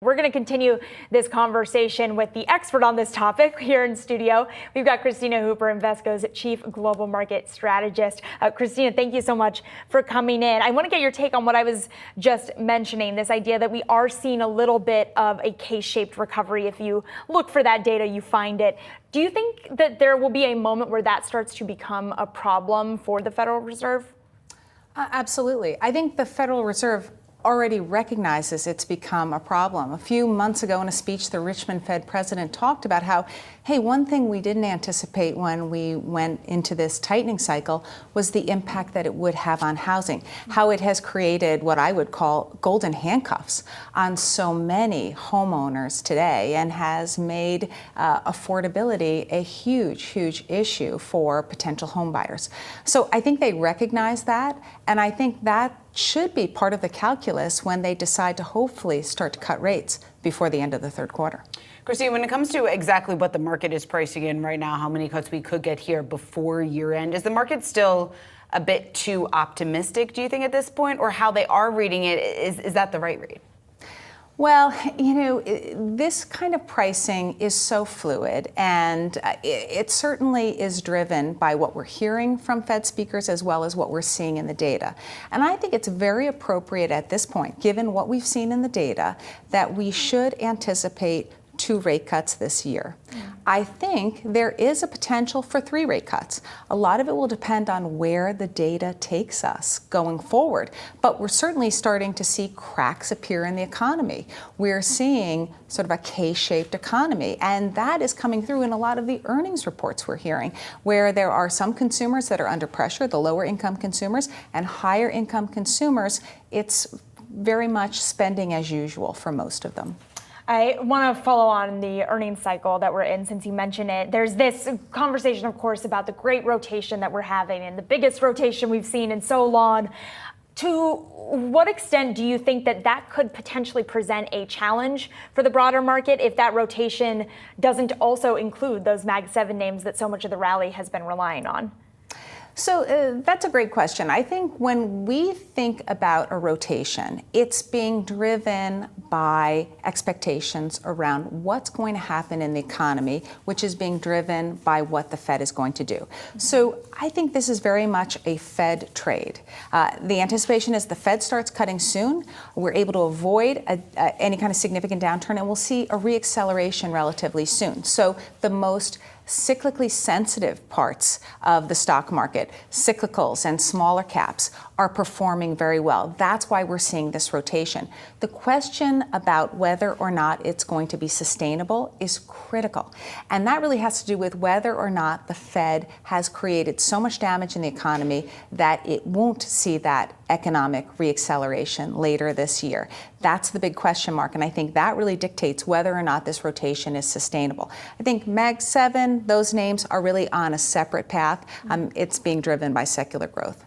We're going to continue this conversation with the expert on this topic here in studio. We've got Kristina Hooper, Invesco's Chief Global Market Strategist. Kristina, thank you so much for coming in. I want to get your take on what I was just mentioning, this idea that we are seeing a little bit of a K-shaped recovery. If you look for that data, you find it. Do you think that there will be a moment where that starts to become a problem for the Federal Reserve? Absolutely. I think the Federal Reserve already recognizes it's become a problem. A few months ago in a speech, the Richmond Fed president talked about how, hey, one thing we didn't anticipate when we went into this tightening cycle was the impact that it would have on housing, how it has created what I would call golden handcuffs on so many homeowners today and has made affordability a huge, huge issue for potential home buyers. So I think they recognize that, and I think that should be part of the calculus when they decide to hopefully start to cut rates before the end of the third quarter. Kristina, when it comes to exactly what the market is pricing in right now, how many cuts we could get here before year end, is the market still a bit too optimistic, do you think, at this point? Or how they are reading it, is that the right read? Well, you know, this kind of pricing is so fluid, and it certainly is driven by what we're hearing from Fed speakers as well as what we're seeing in the data. And I think it's very appropriate at this point, given what we've seen in the data, that we should anticipate 2 rate cuts this year. I think there is a potential for 3 rate cuts. A lot of it will depend on where the data takes us going forward, but we're certainly starting to see cracks appear in the economy. We're seeing sort of a K-shaped economy, and that is coming through in a lot of the earnings reports we're hearing, where there are some consumers that are under pressure, the lower income consumers, and higher income consumers, it's very much spending as usual for most of them. I want to follow on the earnings cycle that we're in, since you mentioned it. There's this conversation, of course, about the great rotation that we're having and the biggest rotation we've seen in so long. To what extent do you think that that could potentially present a challenge for the broader market if that rotation doesn't also include those Mag 7 names that so much of the rally has been relying on? So that's a great question. I think when we think about a rotation, it's being driven by expectations around what's going to happen in the economy, which is being driven by what the Fed is going to do. So I think this is very much a Fed trade. The anticipation is the Fed starts cutting soon. We're able to avoid any kind of significant downturn, and we'll see a reacceleration relatively soon. So the most cyclically sensitive parts of the stock market, cyclicals and smaller caps, are performing very well. That's why we're seeing this rotation. The question about whether or not it's going to be sustainable is critical. And that really has to do with whether or not the Fed has created so much damage in the economy that it won't see that economic reacceleration later this year. That's the big question mark, and I think that really dictates whether or not this rotation is sustainable. I think Mag 7, those names are really on a separate path. It's being driven by secular growth.